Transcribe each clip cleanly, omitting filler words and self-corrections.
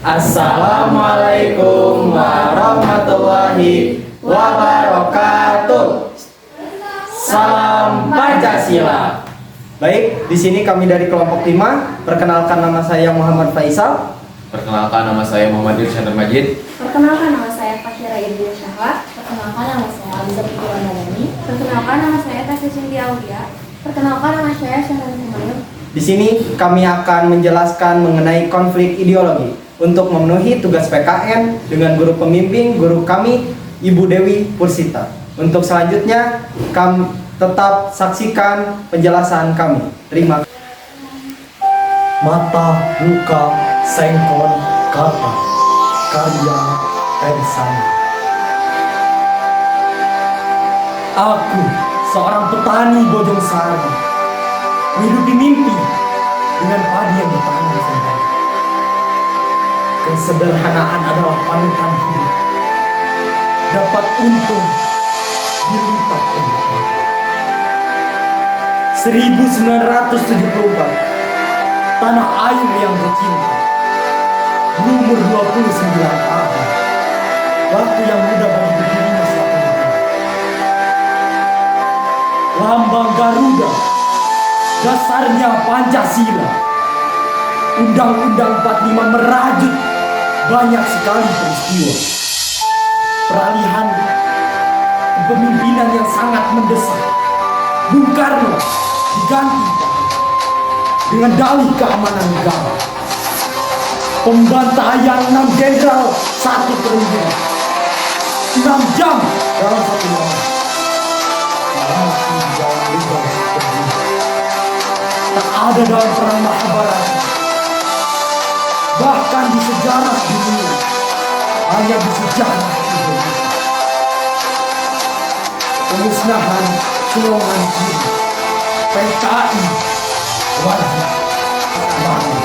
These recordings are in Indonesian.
Assalamualaikum warahmatullahi wabarakatuh. Salam Pancasila. Baik, di sini kami dari kelompok 5. Perkenalkan, nama saya Muhammad Faisal. Perkenalkan, nama saya Muhammad Irsyad Majid. Perkenalkan, nama saya Fakira Idil Syahwat. Perkenalkan, nama saya Alizah Putri Wandani. Perkenalkan, nama saya Tasya Cynthia Aulia. Perkenalkan, nama saya Syahrul Humayun. Di sini kami akan menjelaskan mengenai konflik ideologi untuk memenuhi tugas PKN dengan guru pembimbing guru kami Ibu Dewi Pursita. Untuk selanjutnya kami tetap saksikan penjelasan kami. Terima kasih. Mata, luka, sengkon, kata, karya, Ersan. Aku, seorang petani Bojong Sari, menghidupi mimpi dengan padi yang ditanam sendiri. Kesederhanaan adalah panutan hidup. Dapat untung dilipat kehidupan. 1974, tanah air yang tercinta, berumur 29 tahun, waktu yang mudah bagi berdirinya suatu negara. Lambang Garuda, dasarnya Pancasila. Undang-Undang 45 merajut banyak sekali peristiwa. Peralihan kepemimpinan yang sangat mendesak. Bung Karno diganti dengan dalih keamanan negara. Pembantaian 6 jenderal, 1 perwira, 6 jam dalam 1 malam. Mati di dalam lubang seperti tak ada dalam perang Mahabharata. Bahkan di sejarah dunia, hanya di sejarah Indonesia. Pemusnahan golongan kiri, PKI wajib bangun.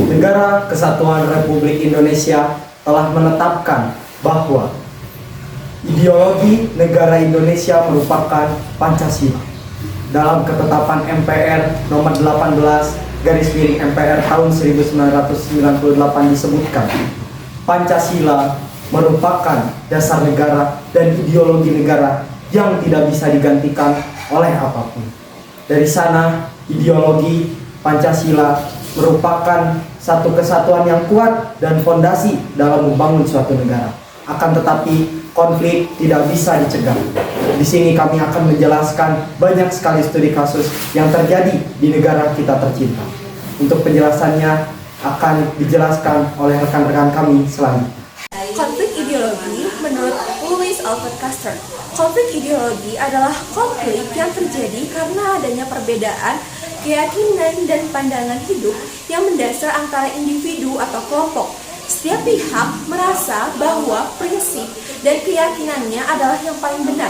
Negara Kesatuan Republik Indonesia telah menetapkan bahwa ideologi negara Indonesia merupakan Pancasila. Dalam ketetapan MPR nomor 18/MPR tahun 1998 disebutkan, Pancasila merupakan dasar negara dan ideologi negara yang tidak bisa digantikan oleh apapun. Dari sana, ideologi Pancasila merupakan satu kesatuan yang kuat dan fondasi dalam membangun suatu negara. Akan tetapi, konflik tidak bisa dicegah. Di sini kami akan menjelaskan banyak sekali studi kasus yang terjadi di negara kita tercinta. Untuk penjelasannya akan dijelaskan oleh rekan-rekan kami selanjutnya. Konflik ideologi menurut Louis Alfred Custer. Konflik ideologi adalah konflik yang terjadi karena adanya perbedaan keyakinan dan pandangan hidup yang mendasar antara individu atau kelompok. Setiap pihak merasa bahwa prinsip dan keyakinannya adalah yang paling benar.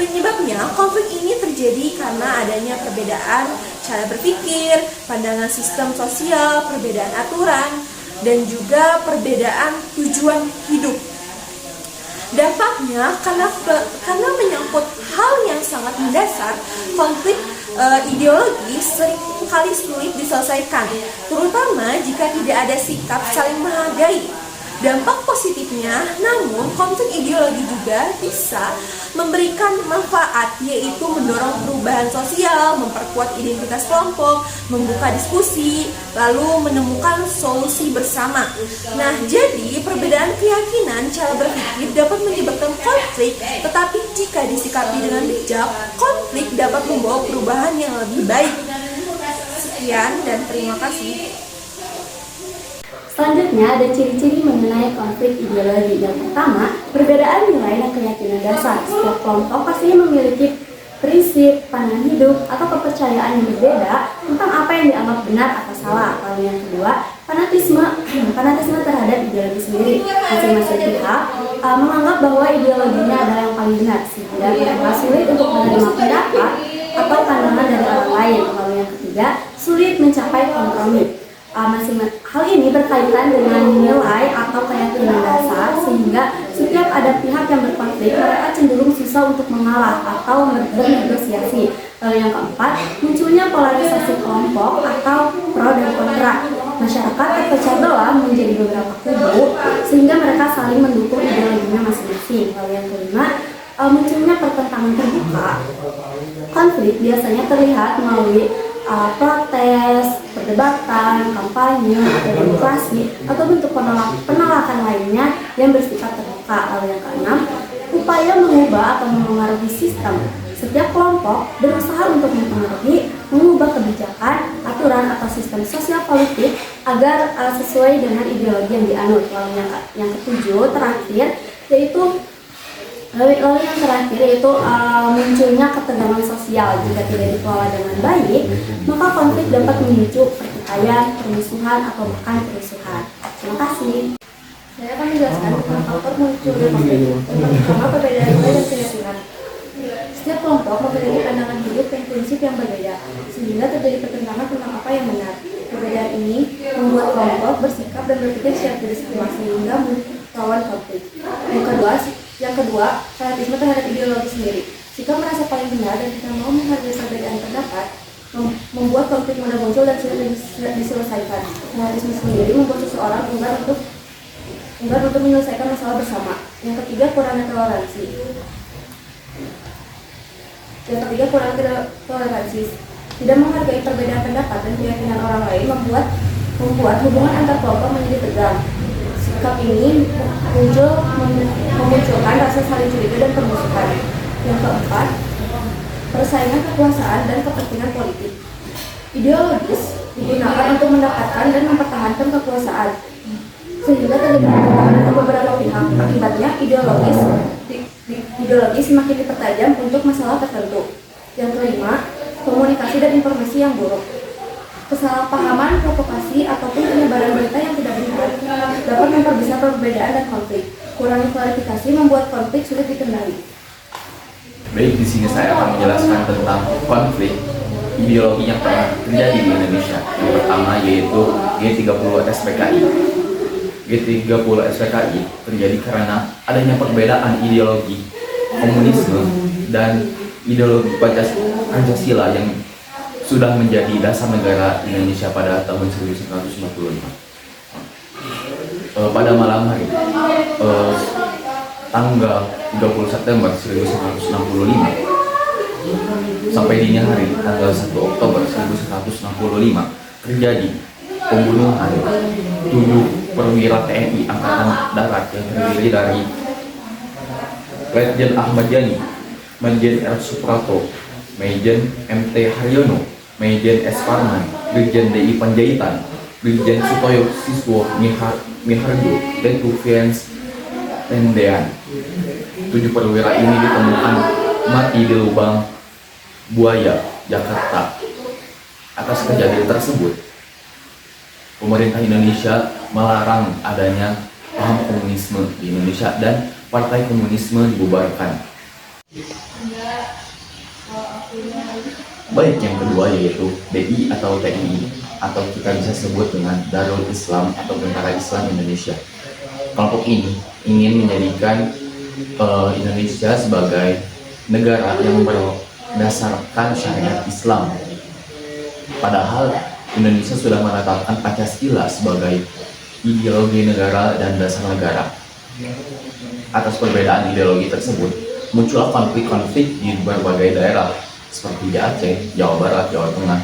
Penyebabnya, konflik ini terjadi karena adanya perbedaan cara berpikir, pandangan sistem sosial, perbedaan aturan, dan juga perbedaan tujuan hidup. Dampaknya, karena menyangkut hal yang sangat mendasar, konflik ideologi seringkali sulit diselesaikan, terutama jika tidak ada sikap saling menghargai. Dampak positifnya, namun konflik ideologi juga bisa memberikan manfaat, yaitu mendorong perubahan sosial, memperkuat identitas kelompok, membuka diskusi, lalu menemukan solusi bersama. Nah, jadi perbedaan keyakinan cara berpikir dapat menyebabkan konflik, tetapi jika disikapi dengan bijak, konflik dapat membawa perubahan yang lebih baik. Sekian dan terima kasih. Selanjutnya ada ciri-ciri mengenai konflik ideologi. Yang pertama, perbedaan nilai dan keyakinan dasar. Setiap kelompok pastinya memiliki prinsip, pandangan hidup, atau kepercayaan yang berbeda tentang apa yang dianggap benar atau salah. Lalu yang kedua, fanatisme terhadap ideologi sendiri. Masing-masing pihak menganggap bahwa ideologinya adalah yang paling benar, sehingga mereka sulit untuk menerima pendapat atau pandangan dari orang lain. Lalu yang ketiga, sulit mencapai kompromi. Hal ini berkaitan dengan nilai atau keyakinan dasar, sehingga setiap ada pihak yang berkonflik, mereka cenderung susah untuk mengalah atau bernegosiasi. Lalu yang keempat, munculnya polarisasi kelompok atau pro dan kontra. Masyarakat terpecah belah menjadi beberapa kubu sehingga mereka saling mendukung ideologinya masing-masing. Lalu yang kelima, munculnya pertentangan terbuka. Konflik biasanya terlihat melalui protes, perdebatan, kampanye, atau demonstrasi, atau bentuk penolakan lainnya yang bersifat terbuka. Lalu yang keenam, upaya mengubah atau memengaruhi sistem. Setiap kelompok berusaha untuk mempengaruhi, mengubah kebijakan, aturan, atau sistem sosial politik agar sesuai dengan ideologi yang dianut. Lalu yang ketujuh, terakhir, yaitu munculnya ketegangan sosial. Jika tidak dikelola dengan baik, maka konflik dapat memicu pertikaian, permusuhan, atau bahkan kerusuhan. Terima kasih. Saya akan menjelaskan tentang faktor munculnya konflik. Yang pertama, perbedaan nilai dan keyakinan. Setiap kelompok memiliki pandangan hidup dan prinsip yang berbeda, sehingga terjadi pertentangan tentang apa yang benar. Perbedaan ini membuat kelompok bersikap dan berpikir secara tidak sama sehingga melawan konflik. Yang kedua, fanatisme terhadap ideologi sendiri. Jika merasa paling benar dan tidak mau menghargai perbedaan pendapat, membuat konflik mudah muncul dan sulit diselesaikan. Fanatisme sendiri membuat seseorang enggan untuk menyelesaikan masalah bersama. Yang ketiga, kurangnya toleransi. Tidak menghargai perbedaan pendapat dan keyakinan orang lain membuat hubungan antar kelompok menjadi tegang. Sikap ini memunculkan rasa saling curiga dan permusuhan. Yang keempat, persaingan kekuasaan dan kepentingan politik. Ideologis digunakan untuk mendapatkan dan mempertahankan kekuasaan, sehingga terjadi pertentangan antara beberapa pihak. Akibatnya, ideologi semakin dipertajam untuk masalah tertentu. Yang kelima, komunikasi dan informasi yang buruk. Kesalahpahaman, provokasi, ataupun penyebaran berita yang tidak benar dapat memperbesar perbedaan dan konflik. Kurangnya klarifikasi membuat konflik sulit dikendali. Baik, di sini saya akan menjelaskan tentang konflik ideologi yang pernah terjadi di Indonesia. Yang pertama yaitu G30 SPKI. G30 SPKI terjadi karena adanya perbedaan ideologi komunisme dan ideologi Pancasila yang sudah menjadi dasar negara Indonesia pada tahun 1945. Pada malam hari tanggal 30 September 1965 sampai dini hari tanggal 1 Oktober 1965 terjadi pembunuhan 7 perwira TNI Angkatan Darat yang terdiri dari Letjen Ahmad Yani, Majen R. Suprato, Majen MT Haryono, Majen S. Parman, Brigjen DI Panjaitan, Brigjen Sutoyo Siswo Miharjo, dan Tufians Tendean. 7 perwira ini ditemukan mati di lubang buaya, Jakarta. Atas kejadian tersebut, pemerintah Indonesia melarang adanya paham komunisme di Indonesia dan Partai Komunisme dibubarkan. Baik, yang kedua yaitu DI atau TNI, atau kita bisa sebut dengan Darul Islam atau Tentara Islam Indonesia. Kelompok ini ingin menjadikan Indonesia sebagai negara yang berdasarkan syariat Islam. Padahal Indonesia sudah menetapkan Pancasila sebagai ideologi negara dan dasar negara. Atas perbedaan ideologi tersebut, muncullah konflik-konflik di berbagai daerah seperti di Aceh, Jawa Barat, Jawa Tengah,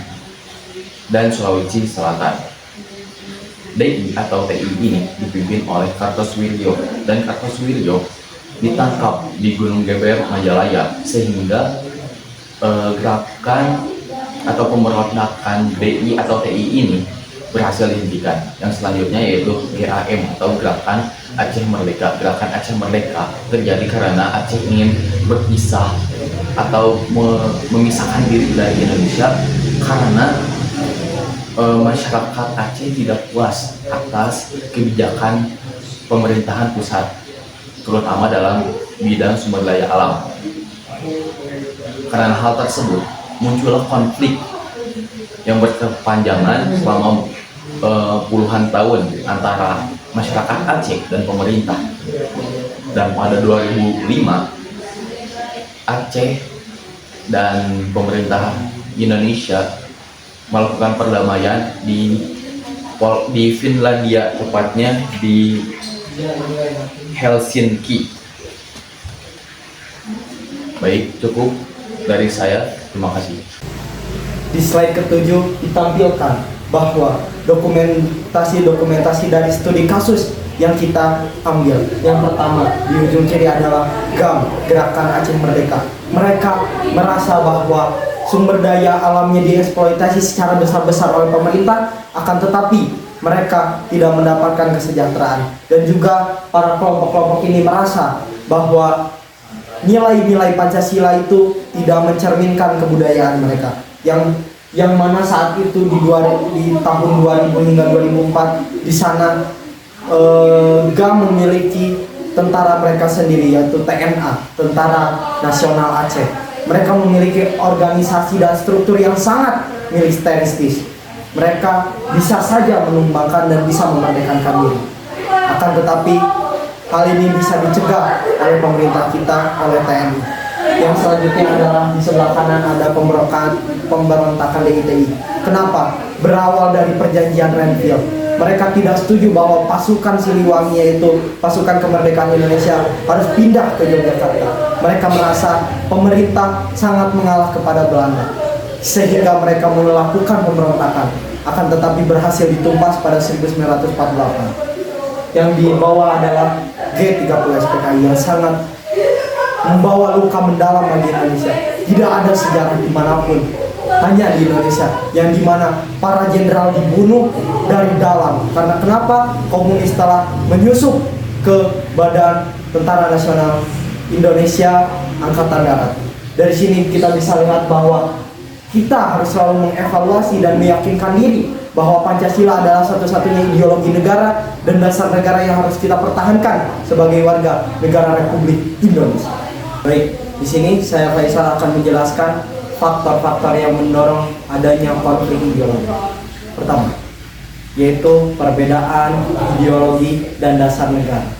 dan Sulawesi Selatan. DI atau TI ini dipimpin oleh Kartosuwiryo, dan Kartosuwiryo ditangkap di Gunung Geber, Majalaya, sehingga gerakan atau pemberontakan DI atau TI ini berhasil dihentikan. Yang selanjutnya yaitu GAM atau Gerakan Aceh Merdeka. Gerakan Aceh Merdeka terjadi karena Aceh ingin berpisah atau memisahkan diri dari Indonesia karena masyarakat Aceh tidak puas atas kebijakan pemerintahan pusat, terutama dalam bidang sumber daya alam. Karena hal tersebut, muncullah konflik yang berkepanjangan selama puluhan tahun antara masyarakat Aceh dan pemerintah. Dan pada 2005 Aceh dan pemerintah Indonesia melakukan perdamaian di di Finlandia, tepatnya di Helsinki. Baik, cukup dari saya. Terima kasih. Di slide ke-7 ditampilkan bahwa dokumentasi dari studi kasus yang kita ambil. Yang pertama, di ujung kiri adalah GAM, Gerakan Aceh Merdeka. Mereka merasa bahwa sumber daya alamnya dieksploitasi secara besar-besar oleh pemerintah, akan tetapi mereka tidak mendapatkan kesejahteraan. Dan juga para kelompok-kelompok ini merasa bahwa nilai-nilai Pancasila itu tidak mencerminkan kebudayaan mereka. Yang mana saat itu di tahun 2000 hingga 2004 di sana GAM memiliki tentara mereka sendiri, yaitu TNA, Tentara Nasional Aceh. Mereka memiliki organisasi dan struktur yang sangat militeristis. Mereka bisa saja menumbangkan dan bisa memerdekakan diri. Akan tetapi hal ini bisa dicegah oleh pemerintah kita, oleh TNI. Yang selanjutnya adalah di sebelah kanan ada pemberontakan DITI. Kenapa? Berawal dari perjanjian Renville. Mereka tidak setuju bahwa pasukan Siliwangi, yaitu pasukan kemerdekaan Indonesia, harus pindah ke Yogyakarta. Mereka merasa pemerintah sangat mengalah kepada Belanda, sehingga mereka melakukan pemberontakan. Akan tetapi berhasil ditumpas pada 1948. Yang di bawah adalah G30 SPKI yang sangat membawa luka mendalam bagi Indonesia. Tidak ada sejarah dimanapun, hanya di Indonesia, yang dimana para jenderal dibunuh dari dalam. Karena kenapa? Komunis telah menyusup ke Badan Tentara Nasional Indonesia Angkatan Darat. Dari sini kita bisa lihat bahwa kita harus selalu mengevaluasi dan meyakinkan diri bahwa Pancasila adalah satu-satunya ideologi negara dan dasar negara yang harus kita pertahankan sebagai warga negara Republik Indonesia. Baik, di sini saya Faisal akan menjelaskan faktor-faktor yang mendorong adanya konflik ideologi. Pertama, yaitu perbedaan ideologi dan dasar negara.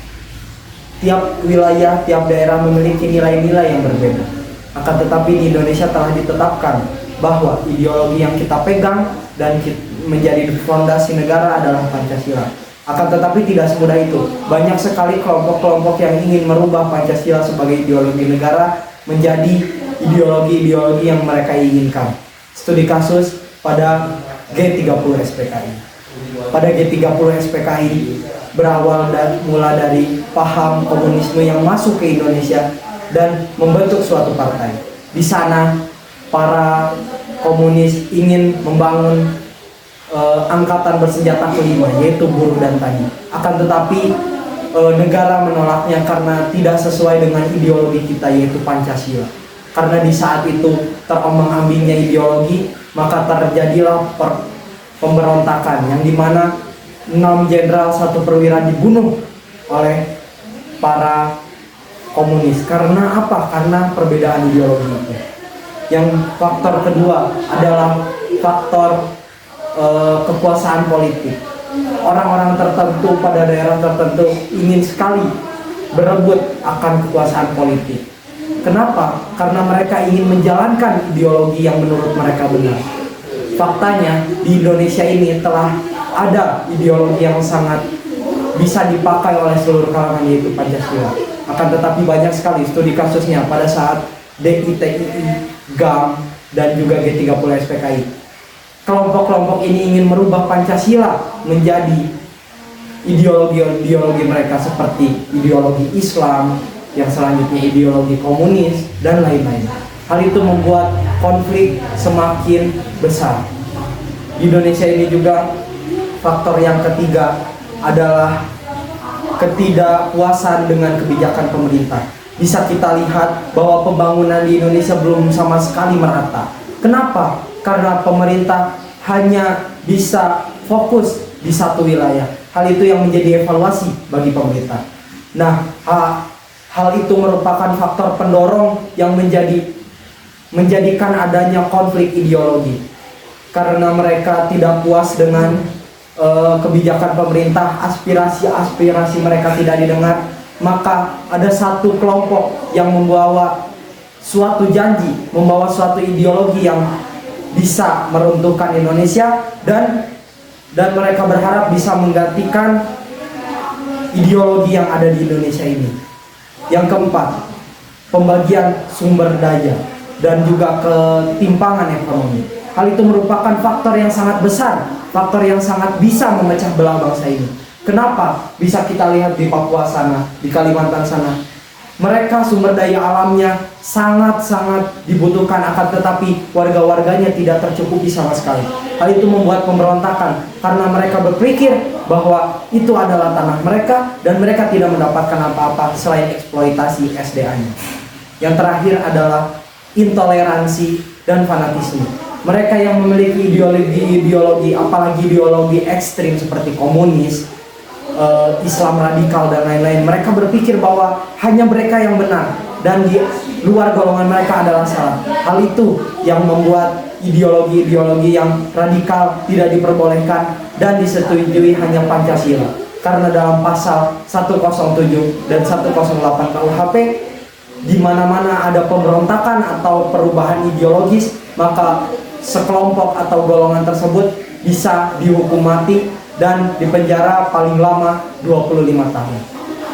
Tiap wilayah, tiap daerah memiliki nilai-nilai yang berbeda. Akan tetapi di Indonesia telah ditetapkan bahwa ideologi yang kita pegang dan menjadi fondasi negara adalah Pancasila. Akan tetapi tidak semudah itu. Banyak sekali kelompok-kelompok yang ingin merubah Pancasila sebagai ideologi negara menjadi ideologi-ideologi yang mereka inginkan. Studi kasus pada G30 SPKI. Pada G30 SPKI berawal mula dari paham komunisme yang masuk ke Indonesia dan membentuk suatu partai. Di sana para komunis ingin membangun angkatan bersenjata kelima, yaitu buruh dan tani. Akan tetapi negara menolaknya karena tidak sesuai dengan ideologi kita, yaitu Pancasila. Karena di saat itu terombang-ambingnya ideologi, maka terjadilah pemberontakan yang dimana 6 jenderal 1 perwira dibunuh oleh para komunis. Karena apa? Karena perbedaan ideologi itu. Yang faktor kedua adalah faktor kekuasaan politik. Orang-orang tertentu pada daerah tertentu ingin sekali berebut akan kekuasaan politik. Kenapa? Karena mereka ingin menjalankan ideologi yang menurut mereka benar. Faktanya di Indonesia ini telah ada ideologi yang sangat bisa dipakai oleh seluruh kalangan, yaitu Pancasila. Akan tetapi banyak sekali studi kasusnya pada saat DITI, GAM, dan juga G30 SPKI. Kelompok-kelompok ini ingin merubah Pancasila menjadi ideologi mereka, seperti ideologi Islam, yang selanjutnya ideologi komunis, dan lain-lain. Hal itu membuat konflik semakin besar. Di Indonesia ini juga faktor yang ketiga adalah ketidakpuasan dengan kebijakan pemerintah. Bisa kita lihat bahwa pembangunan di Indonesia belum sama sekali merata. Kenapa? Karena pemerintah hanya bisa fokus di satu wilayah. Hal itu yang menjadi evaluasi bagi pemerintah. Nah, hal itu merupakan faktor pendorong yang menjadikan adanya konflik ideologi. Karena mereka tidak puas dengan kebijakan pemerintah, aspirasi mereka tidak didengar, maka ada satu kelompok yang membawa suatu janji, membawa suatu ideologi yang bisa meruntuhkan Indonesia dan dan mereka berharap bisa menggantikan ideologi yang ada di Indonesia ini. Yang keempat, pembagian sumber daya dan juga ketimpangan ekonomi. Hal itu merupakan faktor yang sangat besar, faktor yang sangat bisa memecah belah bangsa ini. Kenapa? Bisa kita lihat di Papua sana, di Kalimantan sana. Mereka sumber daya alamnya sangat-sangat dibutuhkan, akan tetapi warga-warganya tidak tercukupi sama sekali. Hal itu membuat pemberontakan karena mereka berpikir bahwa itu adalah tanah mereka dan mereka tidak mendapatkan apa-apa selain eksploitasi SDA-nya. Yang terakhir adalah intoleransi dan fanatisme. Mereka yang memiliki ideologi, apalagi ideologi ekstrim seperti komunis, Islam radikal dan lain-lain, mereka berpikir bahwa hanya mereka yang benar dan di luar golongan mereka adalah salah. Hal itu yang membuat ideologi-ideologi yang radikal tidak diperbolehkan dan disetujui hanya Pancasila. Karena dalam pasal 107 dan 108 KUHP, di mana-mana ada pemberontakan atau perubahan ideologis, maka sekelompok atau golongan tersebut bisa dihukum mati dan dipenjara paling lama 25 tahun.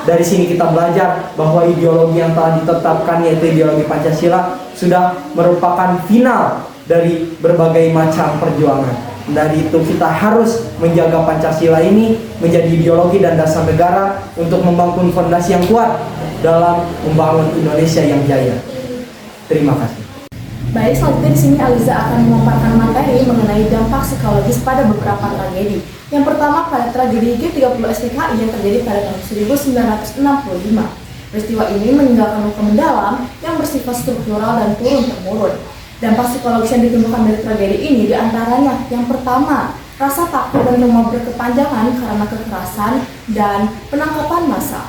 Dari sini kita belajar bahwa ideologi yang telah ditetapkan, yaitu ideologi Pancasila, sudah merupakan final dari berbagai macam perjuangan. Dari itu kita harus menjaga Pancasila ini menjadi ideologi dan dasar negara untuk membangun fondasi yang kuat dalam membangun Indonesia yang jaya. Terima kasih. Baik, selanjutnya di sini Aliza akan memaparkan materi mengenai dampak psikologis pada beberapa tragedi. Yang pertama pada tragedi G30 SPKI yang terjadi pada tahun 1965. Peristiwa ini meninggalkan luka mendalam yang bersifat struktural dan turun-temurun. Dampak psikologis yang ditimbulkan dari tragedi ini diantaranya yang pertama, rasa takut dan trauma berkepanjangan karena kekerasan dan penangkapan massal.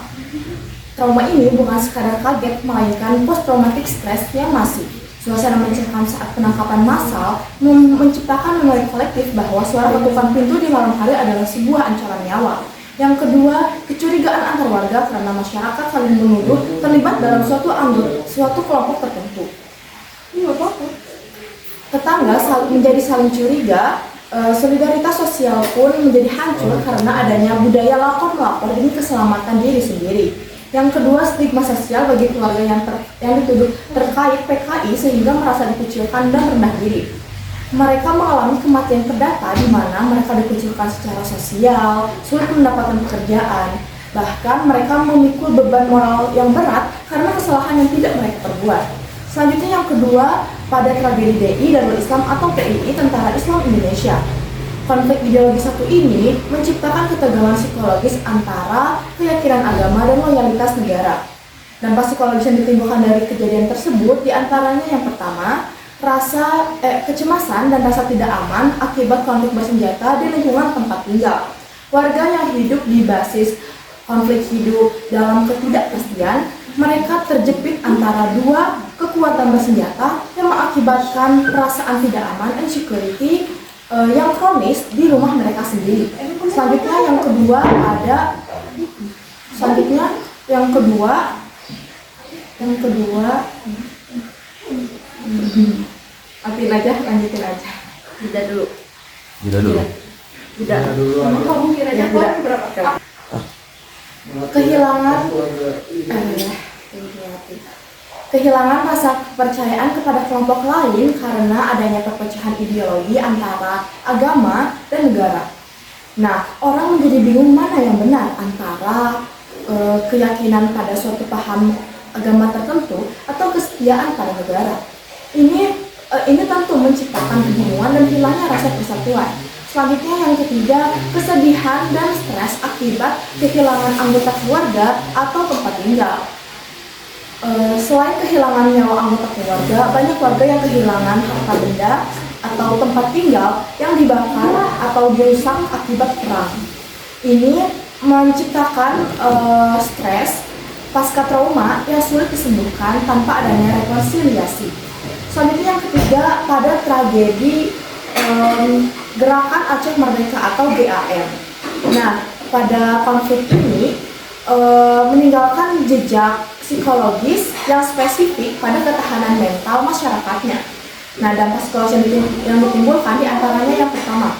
Trauma ini bukan sekadar kaget, melainkan post-traumatic stress yang masif. Suasana mencekam saat penangkapan massal menciptakan memori kolektif bahwa suara ketukan pintu di malam hari adalah sebuah ancaman nyawa. Yang kedua, kecurigaan antar warga karena masyarakat saling menuduh terlibat dalam suatu kelompok tertentu. Tetangga menjadi saling curiga, solidaritas sosial pun menjadi hancur karena adanya budaya lapor-melapor demi keselamatan diri sendiri. Yang kedua, stigma sosial bagi keluarga yang dituduh terkait PKI sehingga merasa dikucilkan dan rendah diri. Mereka mengalami kematian perdata di mana mereka dikucilkan secara sosial, sulit mendapatkan pekerjaan, bahkan mereka memikul beban moral yang berat karena kesalahan yang tidak mereka perbuat. Selanjutnya yang kedua, pada tragedi DI Darul Islam atau PII Tentara Islam Indonesia. Konflik ideologi satu ini menciptakan ketegangan psikologis antara keyakinan agama dan loyalitas negara. Dampak psikologis yang ditimbulkan dari kejadian tersebut diantaranya yang pertama, kecemasan dan rasa tidak aman akibat konflik bersenjata di lingkungan tempat tinggal. Warga yang hidup di basis konflik hidup dalam ketidakpastian, mereka terjepit antara dua kekuatan bersenjata yang mengakibatkan perasaan tidak aman, insecurity, yang kronis di rumah mereka sendiri. Selanjutnya yang kedua lanjutin aja. Jeda dulu. Emang kamu kiranya berapa kali? Kehilangan rasa kepercayaan kepada kelompok lain karena adanya perpecahan ideologi antara agama dan negara. Nah, orang menjadi bingung mana yang benar antara keyakinan pada suatu paham agama tertentu atau kesetiaan pada negara. Ini tentu menciptakan kebingungan dan hilangnya rasa persatuan. Selanjutnya yang ketiga, kesedihan dan stres akibat kehilangan anggota keluarga atau tempat tinggal. Selain kehilangan nyawa anggota keluarga, banyak warga yang kehilangan harta benda atau tempat tinggal yang dibakar atau dirusak akibat perang. Ini menciptakan stres pasca trauma yang sulit disembuhkan tanpa adanya rekonsiliasi. Selanjutnya yang ketiga, pada tragedi Gerakan Aceh Merdeka atau GAM. Nah, pada konflik ini meninggalkan jejak psikologis yang spesifik pada ketahanan mental masyarakatnya. Nah, dampak psikologis yang ditimbulkan diantaranya yang pertama,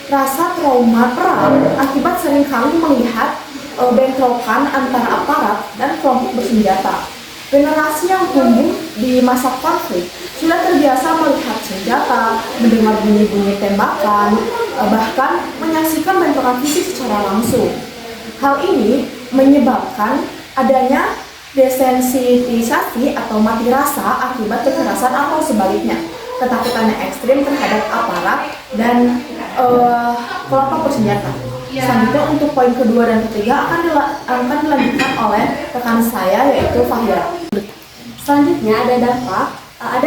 rasa trauma perang akibat seringkali melihat bentrokan antara aparat dan kelompok bersenjata. Generasi yang tumbuh di masa konflik sudah terbiasa melihat senjata, mendengar bunyi-bunyi tembakan, bahkan menyaksikan bentrokan fisik secara langsung. Hal ini menyebabkan adanya desensitisasi atau mati rasa akibat kekerasan atau sebaliknya, ketakutan yang ekstrim terhadap aparat dan kelompok bersenjata. Selanjutnya untuk poin kedua dan ketiga akan dilanjutkan oleh rekan saya yaitu Fahira. Selanjutnya ada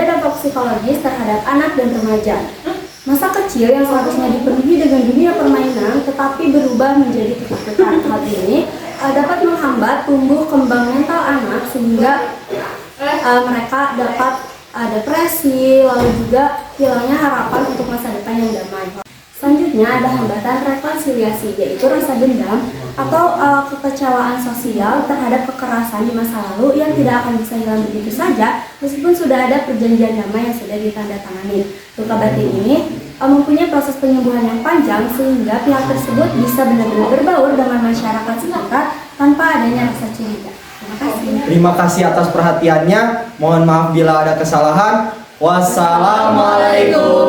dampak psikologis terhadap anak dan remaja. Masa kecil yang seharusnya dipenuhi dengan dunia permainan tetapi berubah menjadi ketakutan. Hal ini dapat menghambat tumbuh kembang mental anak sehingga mereka dapat depresi, lalu juga hilangnya harapan untuk masa depan yang damai. Selanjutnya ada hambatan rekonsiliasi, yaitu rasa dendam atau kekecewaan sosial terhadap kekerasan di masa lalu yang tidak akan bisa hilang begitu saja meskipun sudah ada perjanjian damai yang sudah ditandatangani. Luka batin ini mempunyai proses penyembuhan yang panjang sehingga pihak tersebut bisa benar-benar berbaur dengan masyarakat sekitar tanpa adanya rasa curiga. Terima kasih. Terima kasih atas perhatiannya. Mohon maaf bila ada kesalahan. Wassalamualaikum.